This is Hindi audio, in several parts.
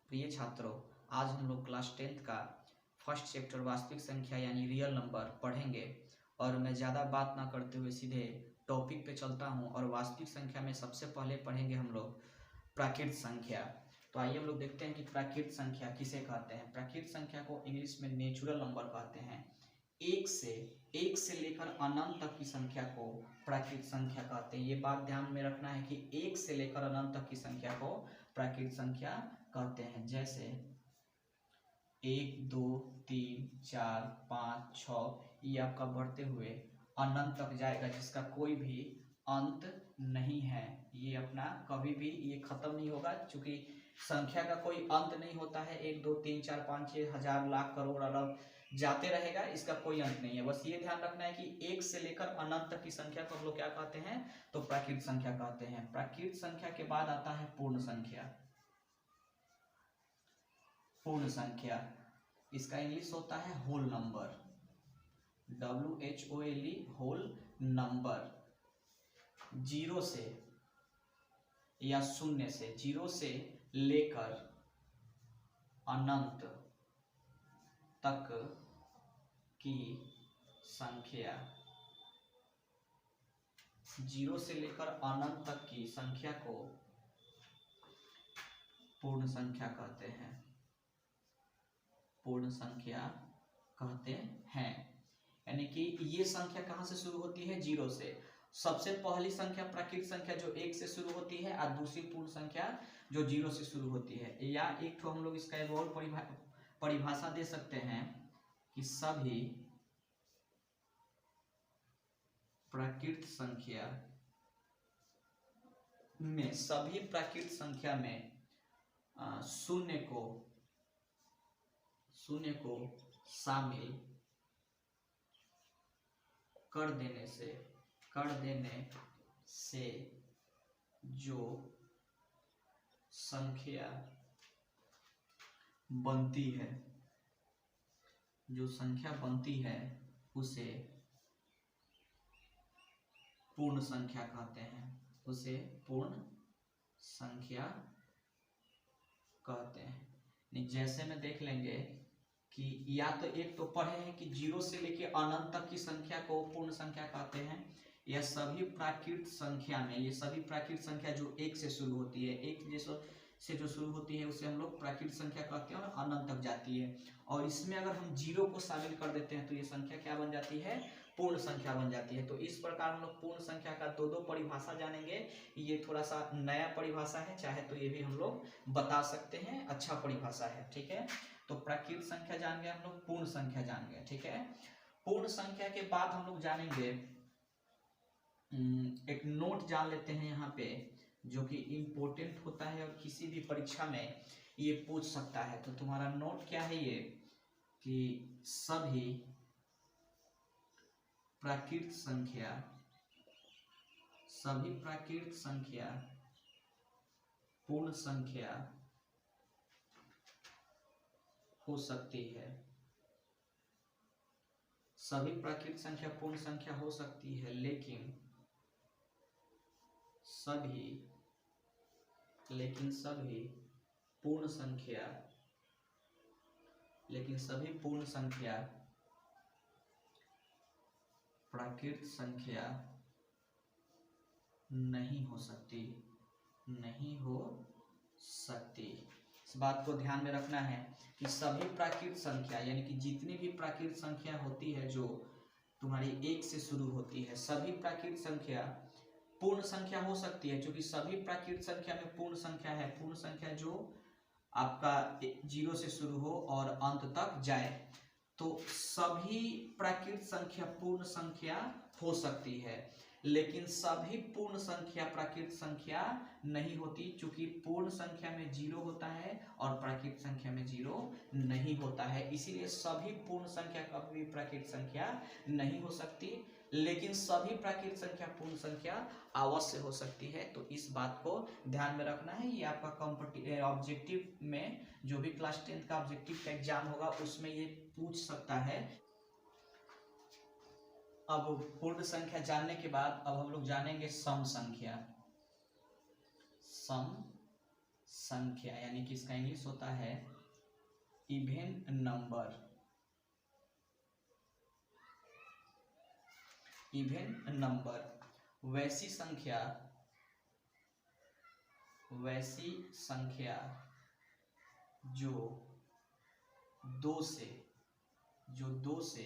प्रिय छात्रों, आज हम लोग क्लास 10th का फर्स्ट चैप्टर वास्तविक संख्या यानी रियल नंबर पढ़ेंगे। और मैं ज़्यादा बात ना करते हुए सीधे टॉपिक पे चलता हूँ। और वास्तविक संख्या में सबसे पहले पढ़ेंगे हम लोग प्राकृत संख्या। तो आइए हम लोग देखते हैं कि प्राकृत संख्या किसे कहते हैं। प्राकृत संख्या को इंग्लिश में नेचुरल नंबर कहते हैं। एक से लेकर अनंत तक की संख्या को प्राकृत संख्या कहते हैं। ये बात ध्यान में रखना है कि एक से लेकर अनंत तक की संख्या को प्राकृत संख्या कहते हैं। जैसे 1 2 3 4 5 6 ये आपका बढ़ते हुए अनंत तक जाएगा, जिसका कोई भी अंत नहीं है। ये अपना कभी भी ये खत्म नहीं होगा, क्योंकि संख्या का कोई अंत नहीं होता है। 1 2 3 4 5 6 हजार लाख करोड़ अरब जाते रहेगा, इसका कोई अंत नहीं है। बस ये ध्यान रखना है कि एक से लेकर अनंत तक की संख्या को हम लोग क्या कहते हैं, तो प्राकृत संख्या कहते हैं। प्राकृत संख्या के बाद आता है पूर्ण संख्या। पूर्ण संख्या इसका इंग्लिश होता है whole number, WHOLE whole number. Zero से या शून्य से, जीरो से लेकर अनंत तक की संख्या, जीरो से लेकर अनंत तक की संख्या को पूर्ण संख्या कहते हैं। पूर्ण संख्या कहते हैं, यानी कि ये संख्या कहाँ से शुरू होती है, जीरो से। सबसे पहली संख्या प्राकृत संख्या जो 1 से शुरू होती है, और दूसरी पूर्ण संख्या जो 0 से शुरू होती है। या एक तो हम लोग इसका एक और परिभाषा दे सकते हैं कि सभी प्राकृत संख्या में, सभी प्राकृत संख्या में शून्य को शामिल कर देने से जो संख्या बनती है, उसे पूर्ण संख्या कहते हैं। उसे पूर्ण संख्या कहते हैं। जैसे में देख लेंगे कि या तो एक तो पढ़े हैं कि 0 से लेके अनंत तक की संख्या को पूर्ण संख्या कहते हैं, या सभी प्राकृत संख्या में, ये सभी प्राकृत संख्या जो 1 से शुरू होती है, 1 से जो शुरू होती है उसे हम लोग प्राकृत संख्या कहते हैं और अनंत तक जाती है। और इसमें अगर हम 0 को शामिल कर देते हैं तो ये संख्या क्या बन जाती है, पूर्ण संख्या बन जाती है। तो इस प्रकार हम लोग पूर्ण संख्या का दो परिभाषा जानेंगे। ये थोड़ा सा नया परिभाषा है, चाहे तो ये भी हम लोग बता सकते हैं, अच्छा परिभाषा है, ठीक है। तो प्राकृत संख्या जान गए हम लोग, पूर्ण संख्या जान गए, ठीक है। पूर्ण संख्या के बाद हम लोग जानेंगे, एक नोट जान लेते हैं यहाँ पे, जो कि इम्पोर्टेंट होता है और किसी भी परीक्षा में ये पूछ सकता है। तो तुम्हारा नोट क्या है ये, कि सभी प्राकृत संख्या पूर्ण संख्या हो सकती है। सभी प्राकृत संख्या पूर्ण संख्या हो सकती है, लेकिन सभी पूर्ण संख्या प्राकृत संख्या नहीं हो सकती। इस बात को ध्यान में रखना है कि सभी प्राकृत संख्या, यानी कि जितनी भी प्राकृत संख्या होती है जो तुम्हारी 1 से शुरू होती है, सभी प्राकृत संख्या पूर्ण संख्या हो सकती है। क्योंकि सभी प्राकृत संख्या में पूर्ण संख्या है, पूर्ण संख्या जो आपका 0 से शुरू हो और अंत तक जाए। तो सभी प्राकृत संख्या पूर्ण संख्या हो सकती है, लेकिन सभी पूर्ण संख्या प्राकृत संख्या नहीं होती, क्योंकि पूर्ण संख्या में 0 होता है और प्राकृत संख्या में 0 नहीं होता है। इसीलिए सभी पूर्ण संख्या कभी भी प्राकृत संख्या नहीं हो सकती, लेकिन सभी प्राकृत संख्या पूर्ण संख्या अवश्य हो सकती है। तो इस बात को ध्यान में रखना है। ये आपका ऑब्जेक्टिव में, जो भी क्लास 10th का ऑब्जेक्टिव का एग्जाम होगा उसमें ये पूछ सकता है। अब पूर्ण संख्या जानने के बाद अब हम लोग जानेंगे सम संख्या। सम संख्या, यानी कि इसका इंग्लिश होता है इवन नंबर। इवन नंबर वैसी संख्या जो दो से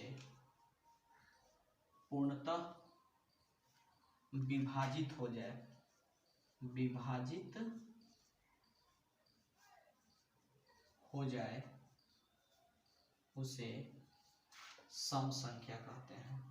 पूर्णतः विभाजित हो जाए, उसे सम संख्या कहते हैं।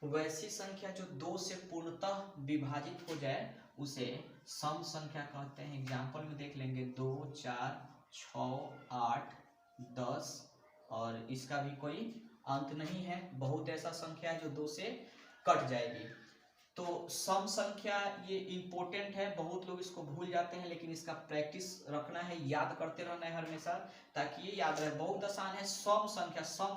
वैसी संख्या जो दो से पूर्णतः विभाजित हो जाए उसे सम संख्या कहते हैं। एग्जाम्पल में देख लेंगे 2, 4, 6, 8, 10 और इसका भी कोई अंत नहीं है। बहुत ऐसा संख्या है जो दो से कट जाएगी। तो सम संख्या ये इंपॉर्टेंट है, बहुत लोग इसको भूल जाते हैं, लेकिन इसका प्रैक्टिस रखना है, याद करते रहना है हमेशा, ताकि ये याद रहे। बहुत आसान है। सम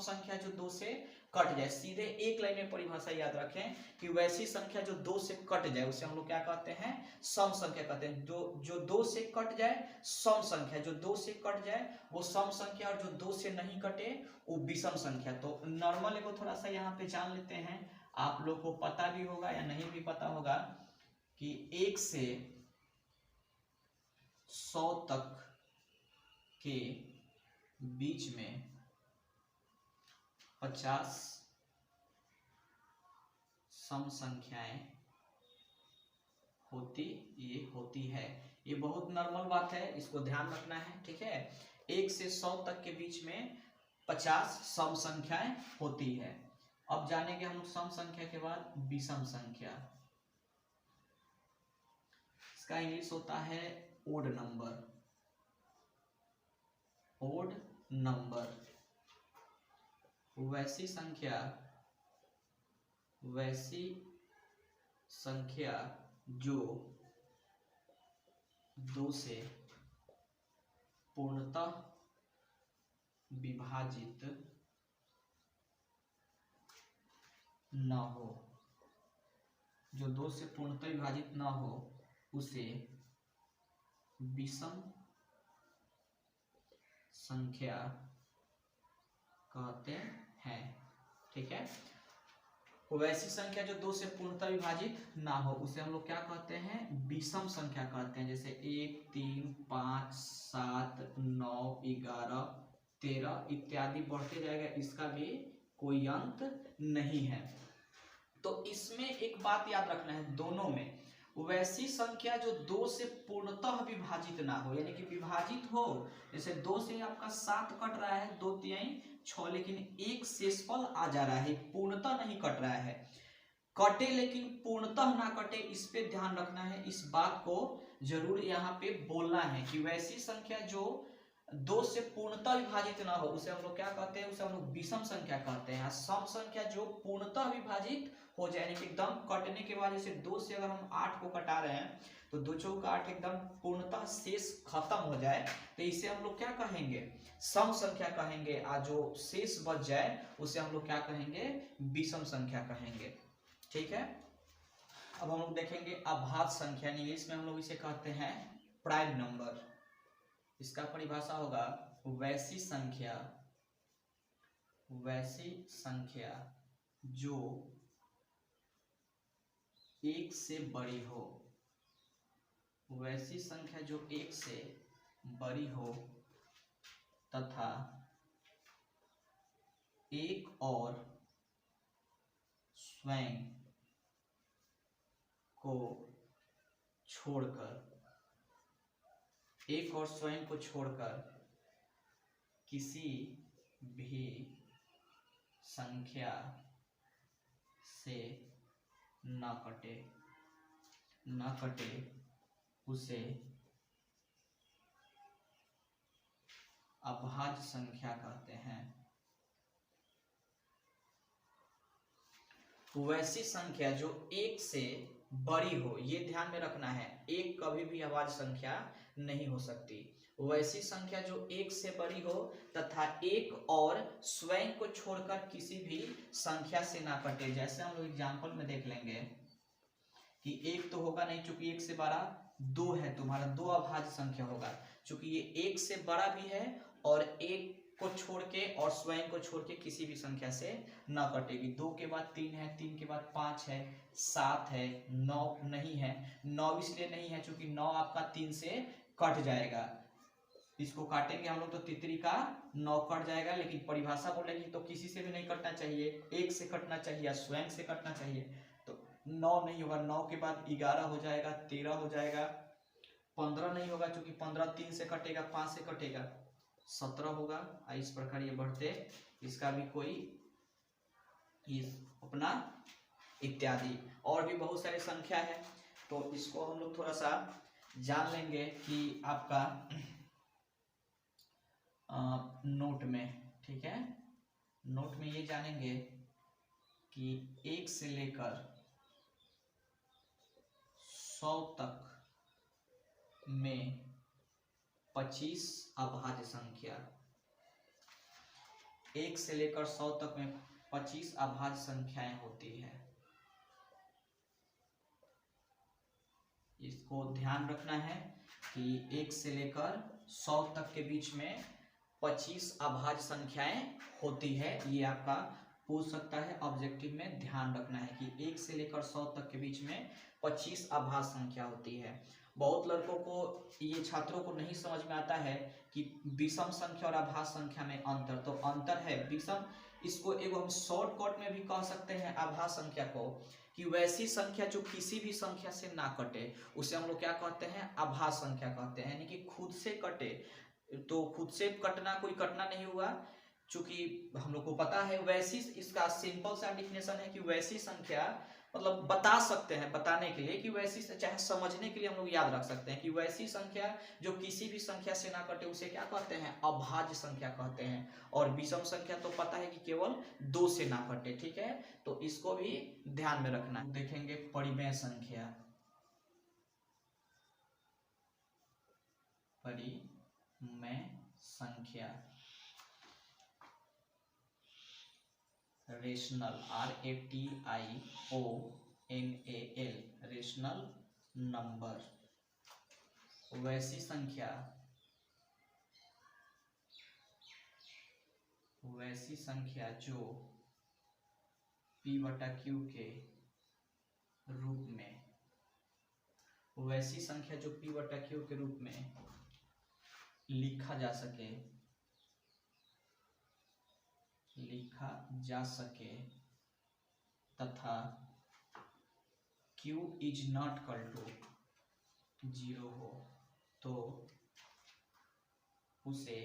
संख्या जो दो से कट जाए, सीधे एक लाइन में परिभाषा याद रखें कि वैसी संख्या जो दो से कट जाए उसे हम लोग क्या कहते हैं, सम संख्या कहते हैं। जो दो से कट जाए सम संख्या, जो दो से कट जाए वो सम संख्या, और जो दो से नहीं कटे वो विषम संख्या। तो नॉर्मल को थोड़ा सा यहाँ पे जान लेते हैं, आप लोग को पता भी होगा या नहीं भी पता होगा कि 1 से 100 तक के बीच में 50 सम संख्याएं होती है। ये बहुत नॉर्मल बात है, इसको ध्यान रखना है, ठीक है। 1 से 100 तक के बीच में 50 सम संख्याएं होती है। अब जानेंगे हम लोग सम संख्या के बाद विषम संख्या। इसका इंग्लिश होता है ओड नंबर। वैसी संख्या जो दो से पूर्णतः विभाजित न हो, जो दो से पूर्णतः विभाजित न हो उसे विषम संख्या कहते हैं, ठीक है। वैसी संख्या जो दो से पूर्णतः विभाजित ना हो उसे हम लोग क्या कहते हैं, विषम संख्या कहते हैं। जैसे 1, 3, 5, 7, 9, 11, 13 इत्यादि बढ़ते जाएगा, इसका भी कोई अंत नहीं है। तो इसमें एक बात याद रखना है, दोनों में वैसी संख्या जो दो से पूर्णतः विभाजित ना हो, यानी कि विभाजित हो, जैसे 2 से आपका 7 कट रहा है, 2 3 6, लेकिन एक शेषफल आ जा रहा है, पूर्णतः नहीं कट रहा है। कटे लेकिन पूर्णतः ना कटे, इस पे ध्यान रखना है, इस बात को जरूर यहाँ पे बोलना है कि वैसी संख्या जो दो से पूर्णतः विभाजित ना हो उसे हम लोग क्या कहते हैं, उसे हम लोग विषम संख्या कहते हैं। सम संख्या जो पूर्णतः विभाजित हो जाए, यानी कि एकदम कटने के बाद, जैसे 2 से अगर हम 8 को कटा रहे हैं तो 2 चौका 8 एकदम पूर्णतः शेष खत्म हो जाए, तो इसे हम लोग क्या कहेंगे, सम संख्या कहेंगे। और जो शेष बच जाए उसे हम लोग क्या कहेंगे, विषम संख्या कहेंगे, ठीक है। अब हम लोग देखेंगे अभाज्य संख्या, इंग्लिश में हम लोग इसे कहते हैं प्राइम नंबर। इसका परिभाषा होगा वैसी संख्या जो 1 से बड़ी हो, वैसी संख्या जो 1 से बड़ी हो तथा एक और स्वयं को छोड़कर किसी भी संख्या से न कटे उसे अभाज्य संख्या कहते हैं। वैसी संख्या जो 1 से बड़ी हो, ये ध्यान में रखना है, 1 कभी भी अभाज्य संख्या नहीं हो सकती। वैसी संख्या जो 1 से बड़ी हो तथा एक और स्वयं को छोड़कर किसी भी संख्या से ना कटे। जैसे हम लोग एग्जाम्पल में देख लेंगे, कि 1 तो होगा नहीं, चूंकि 1 से बड़ा 2 है, तुम्हारा 2 अभाज्य संख्या होगा, चूंकि ये 1 से बड़ा भी है और 1 को छोड़ के और स्वयं को छोड़ के किसी भी संख्या से न कटेगी। 2 के बाद 3 है, 3 के बाद 5 है, 7 है, 9 नहीं है, 9 इसलिए नहीं है चूंकि 9 आपका 3 से कट जाएगा, इसको काटेंगे हम लोग तो तितरी का 9 कट जाएगा, लेकिन परिभाषा बोलेगी तो किसी से भी नहीं कटना चाहिए, 1 से कटना चाहिए या स्वयं से कटना चाहिए, तो 9 नहीं होगा। 9 के बाद 11 हो जाएगा, 13 हो जाएगा, 15 नहीं होगा चूंकि 15 3 से कटेगा, 5 से कटेगा, 17 होगा। इस प्रकार ये बढ़ते, इसका भी कोई इस अपना इत्यादि और भी बहुत सारे संख्या है, तो इसको हम लोग थोड़ा सा जान लेंगे कि आपका नोट में, ठीक है, नोट में ये जानेंगे कि 1 से लेकर 100 तक में 25 अभाज्य संख्या, 1 से लेकर 100 तक में 25 अभाज्य संख्याएं होती है। इसको ध्यान रखना है कि 1 से लेकर 100 तक के बीच में 25 अभाज्य संख्याएं होती है, ये आपका पूछ सकता है ऑब्जेक्टिव में, ध्यान रखना है कि 1 से लेकर 100 तक के बीच में 25 अभाज्य संख्या होती है। बहुत लड़कों को, ये छात्रों को नहीं समझ में आता है कि विषम संख्या और अभाज्य संख्या में अंतर, तो अंतर है विषम, इसको एक हम शॉर्टकट में भी कह सकते हैं अभाज्य संख्या को, कि वैसी संख्या जो किसी भी संख्या से ना कटे उसे हम लोग क्या कहते हैं, अभाज्य संख्या कहते हैं, यानी कि खुद से कटे, तो खुद से कटना कोई कटना नहीं हुआ, चूंकि हम लोग को पता है वैसी, इसका सिंपल सा डिफिनेशन है कि वैसी संख्या, मतलब बता सकते हैं बताने के लिए कि वैसी, चाहे समझने के लिए हम लोग याद रख सकते हैं कि वैसी संख्या जो किसी भी संख्या से ना कटे उसे क्या कहते हैं, अभाज्य संख्या कहते हैं। और विषम संख्या तो पता है कि केवल 2 से ना कटे, ठीक है, तो इसको भी ध्यान में रखना। देखेंगे परिमेय संख्या, परिमेय संख्या, रेशनल, RATIONAL, रेशनल नंबर, वैसी संख्या, वैसी संख्या जो P/Q के रूप में, वैसी संख्या जो P/Q के रूप में लिखा जा सके, तथा Q is not equal to 0 हो तो उसे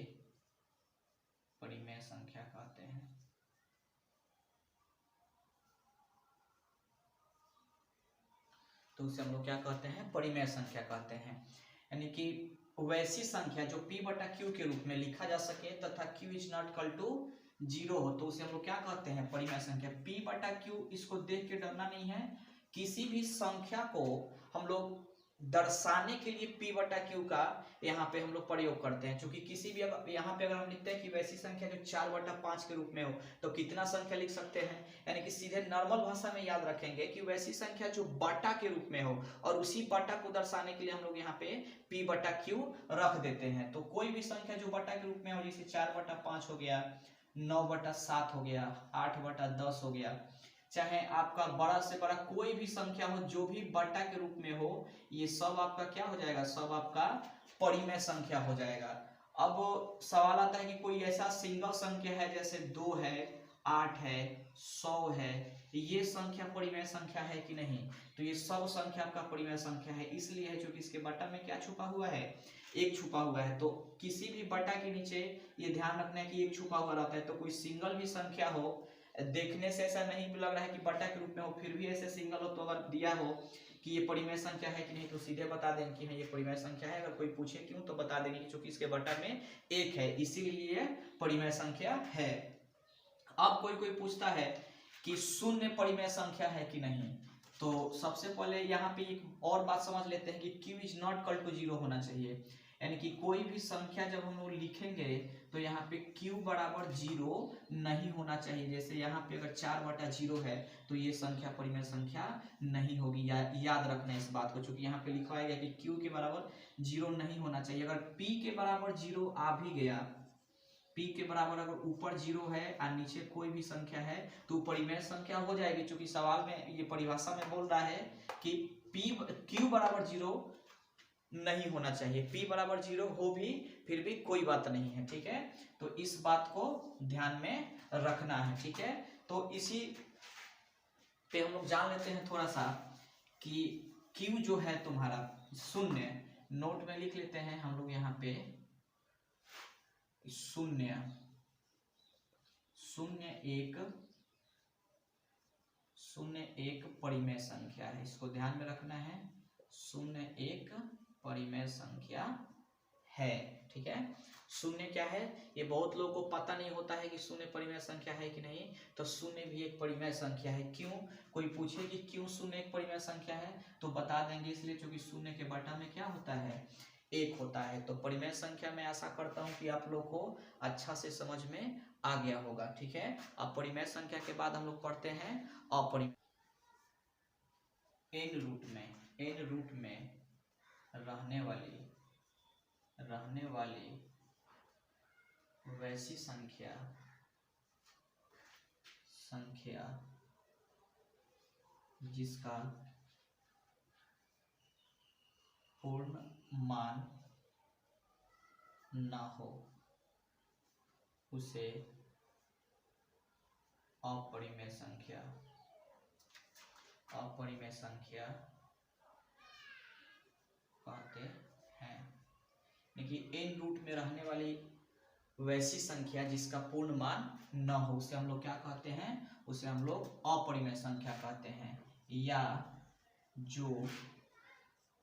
परिमेय संख्या कहते हैं। तो उसे हम लोग क्या कहते हैं, परिमेय संख्या कहते हैं, यानी कि वैसी संख्या जो P/Q के रूप में लिखा जा सके तथा Q is not equal to 0 हो तो उसे हम लोग क्या कहते हैं, परिमेय संख्या। P/Q, इसको देख के डरना नहीं है, किसी भी संख्या को हम लोग दर्शाने के लिए P/Q का यहाँ पे हम लोग प्रयोग करते हैं, क्योंकि किसी भी, अगर यहाँ पे अगर हम लिखते हैं कि वैसी संख्या जो 4/5 के रूप में हो तो कितना संख्या लिख सकते हैं, यानी कि सीधे नॉर्मल भाषा में याद रखेंगे कि वैसी संख्या जो बटा के रूप में हो, और उसी बटा को दर्शाने के लिए हम लोग यहाँ पे P/Q रख देते हैं। तो कोई भी संख्या जो बटा के रूप में हो, जैसे 4/5 हो गया, 9/7 हो गया, 8/10 हो गया, चाहे आपका बड़ा से बड़ा कोई भी संख्या हो जो भी बटा के रूप में हो, ये सब आपका क्या हो जाएगा, सब आपका परिमेय संख्या हो जाएगा। अब सवाल आता है कि कोई ऐसा सिंगल संख्या है जैसे 2 है, 8 है, 100 है, ये संख्या परिमेय संख्या है कि नहीं, तो ये सब संख्या आपका परिमेय संख्या है, इसलिए है क्योंकि इसके बटा में क्या छुपा हुआ है, 1 छुपा हुआ है। तो किसी भी बटा के नीचे ये ध्यान रखना है कि 1 छुपा हुआ रहता है, तो कोई सिंगल भी संख्या हो, देखने से ऐसा नहीं लग रहा है कि बटा के रूप में हो, फिर भी ऐसे सिंगल हो तो अगर दिया हो कि ये परिमेय संख्या है कि नहीं, तो सीधे बता दें कि हाँ ये परिमेय संख्या है। अगर कोई पूछे क्यों, तो बता देंगे कि चूंकि इसके बटा में 1 है इसीलिए ये परिमेय संख्या है। अब कोई पूछता है कि शून्य परिमेय संख्या है कि नहीं, तो सबसे पहले यहाँ पे एक और बात समझ लेते हैं कि Q is not equal to 0 होना चाहिए, यानी कि कोई भी संख्या जब हम लोग लिखेंगे तो यहाँ पे q बराबर 0 नहीं होना चाहिए। जैसे यहाँ पे अगर 4/0 है तो ये संख्या परिमेय संख्या नहीं होगी। याद रखना है इस बात को, चूंकि यहाँ पे लिखा है कि q के बराबर 0 नहीं होना चाहिए। अगर p के बराबर 0 आ भी गया, p के बराबर अगर ऊपर 0 है और नीचे कोई भी संख्या है तो परिमेय संख्या हो जाएगी, क्योंकि सवाल में ये परिभाषा में बोल रहा है कि q बराबर 0 नहीं होना चाहिए। p बराबर 0 हो भी फिर भी कोई बात नहीं है, ठीक है। तो इस बात को ध्यान में रखना है, ठीक है। तो इसी पे हम लोग जान लेते हैं थोड़ा सा कि q जो है तुम्हारा 0, नोट में लिख लेते हैं हम लोग यहाँ पे 0 एक परिमेय संख्या है, इसको ध्यान में रखना है। 0 एक परिमेय संख्या है, ठीक है। 0 क्या है, ये बहुत लोगों को पता नहीं होता है कि 0 परिमेय संख्या है कि नहीं। तो 0 भी एक परिमेय संख्या है। क्यों, कोई पूछे कि क्यों 0 एक परिमेय संख्या है तो बता देंगे, इसलिए क्योंकि 0 के बटा में क्या होता है, 1 होता है। तो परिमेय संख्या में आशा करता हूं कि आप लोग को अच्छा से समझ में आ गया होगा, ठीक है। अब परिमेय संख्या के बाद हम लोग पढ़ते हैं अपरिमेय। n रूट में रहने वाली वैसी संख्या जिसका पूर्ण मान न हो उसे अपरिमेय संख्या कहते हैं। देखिए n रूट में रहने वाली वैसी संख्या जिसका पूर्ण मान न हो उसे हम लोग क्या कहते हैं, उसे हम लोग अपरिमेय संख्या कहते हैं। या जो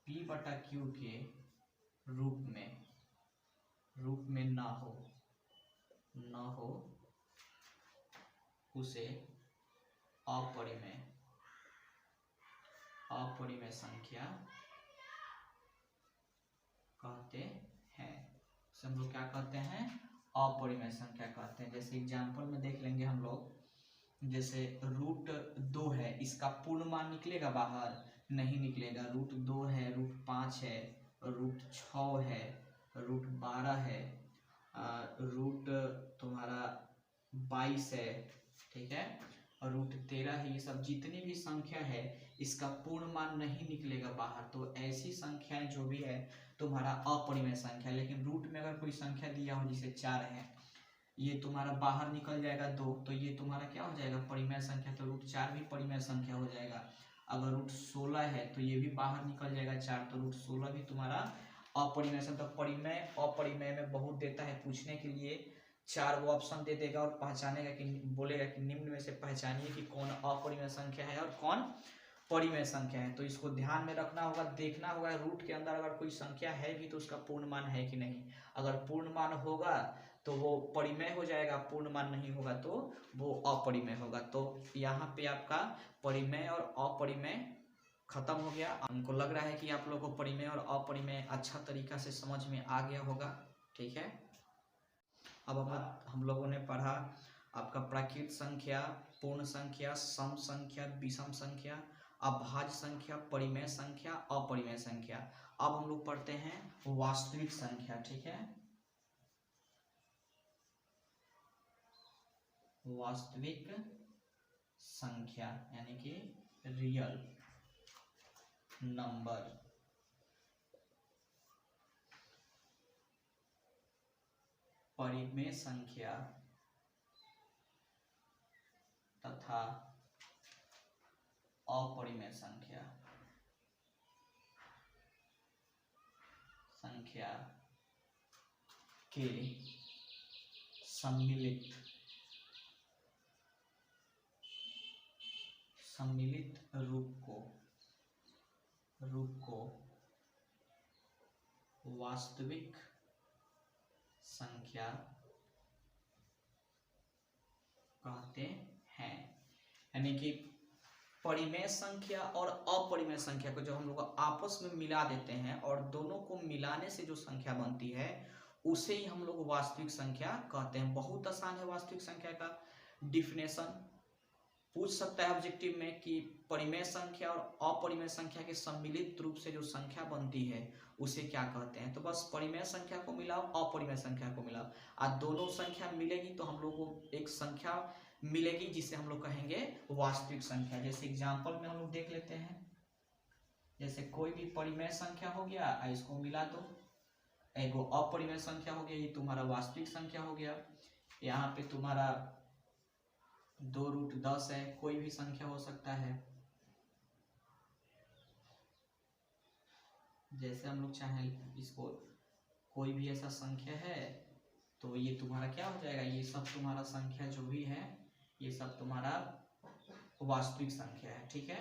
p/q के रूप में न हो उसे अपरिमेय संख्या कहते हैं। उसे हम लोग क्या कहते हैं, अपरिमेय संख्या कहते हैं। जैसे एग्जांपल में देख लेंगे हम लोग, जैसे √2 है, इसका पूर्ण मान निकलेगा बाहर, नहीं निकलेगा। √2 है, √5 है, √6 है, √12 है, रूट तुम्हारा 22 है, ठीक है, और √13 है। ये सब जितनी भी संख्या है इसका पूर्ण मान नहीं निकलेगा बाहर। तो ऐसी संख्याएं जो भी है तुम्हारा अपरिमेय संख्या। लेकिन रूट में अगर कोई संख्या दिया हो, जैसे 4 है, ये तुम्हारा बाहर निकल जाएगा 2, तो ये तुम्हारा क्या हो जाएगा, परिमेय संख्या। तो √4 भी परिमेय संख्या हो जाएगा। अगर √16 है तो ये भी बाहर निकल जाएगा 4, तो √16 भी तुम्हारा अपरिमेय संख्या। तो परिमेय अपरिमेय में बहुत देता है पूछने के लिए, 4 वो ऑप्शन दे देगा और पहचानेगा कि बोलेगा कि निम्न में से पहचानिए कि कौन अपरिमेय संख्या है और कौन परिमेय संख्या है। तो इसको ध्यान में रखना होगा, देखना होगा रूट के अंदर अगर कोई संख्या है भी तो उसका पूर्ण मान है कि नहीं। अगर पूर्ण मान होगा तो वो परिमेय हो जाएगा, पूर्ण मान नहीं होगा तो वो अपरिमेय होगा। तो यहाँ पे आपका परिमेय और अपरिमेय खत्म हो गया। हमको लग रहा है कि आप लोगों को परिमेय और अपरिमेय अच्छा तरीका से समझ में आ गया होगा, ठीक है। अब हम लोगों ने पढ़ा आपका प्राकृत संख्या, पूर्ण संख्या, सम संख्या, विषम संख्या, अभाज्य संख्या, परिमेय संख्या, अपरिमेय संख्या। अब हम लोग पढ़ते हैं वास्तविक संख्या, ठीक है। वास्तविक संख्या यानी कि रियल नंबर। परिमेय संख्या तथा अपरिमेय संख्या के सम्मिलित रूप को वास्तविक संख्या कहते हैं। यानी कि परिमेय संख्या और अपरिमेय संख्या को जब हम लोग आपस में मिला देते हैं और दोनों को मिलाने से जो संख्या बनती है उसे ही हम लोग वास्तविक संख्या कहते हैं। बहुत आसान है वास्तविक संख्या का डिफिनेशन। पूछ सकता है ऑब्जेक्टिव में कि परिमेय संख्या और अपरिमेय संख्या के सम्मिलित रूप से जो संख्या बनती है उसे क्या कहते हैं। तो बस परिमेय संख्या को मिलाओ, अपरिमेय संख्या को मिलाओ, और दोनों संख्या मिलेगी तो हम लोग को एक संख्या मिलेगी जिसे हम लोग कहेंगे वास्तविक संख्या। जैसे एग्जांपल में हम लोग देख लेते हैं, जैसे कोई भी परिमेय संख्या हो गया, इसको मिला दो, एगो अपरिमेय संख्या हो गया, ये तुम्हारा वास्तविक संख्या हो गया। यहाँ पे तुम्हारा 2√10 है, कोई भी संख्या हो सकता है। जैसे हम लोग चाहें इसको कोई भी ऐसा संख्या है तो ये तुम्हारा क्या हो जाएगा, ये सब तुम्हारा संख्या जो भी है ये सब तुम्हारा वास्तविक संख्या है। ठीक है,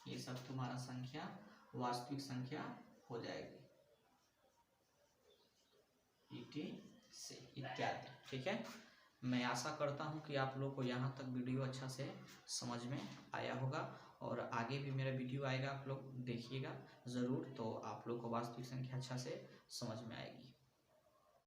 ये सब तुम्हारा संख्या वास्तविक संख्या हो जाएगी, इत्यादि। ठीक है, मैं आशा करता हूं कि आप लोग को यहाँ तक वीडियो अच्छा से समझ में आया होगा और आगे भी मेरा वीडियो आएगा, आप लोग देखिएगा ज़रूर, तो आप लोग को वास्तविक संख्या अच्छा से समझ में आएगी।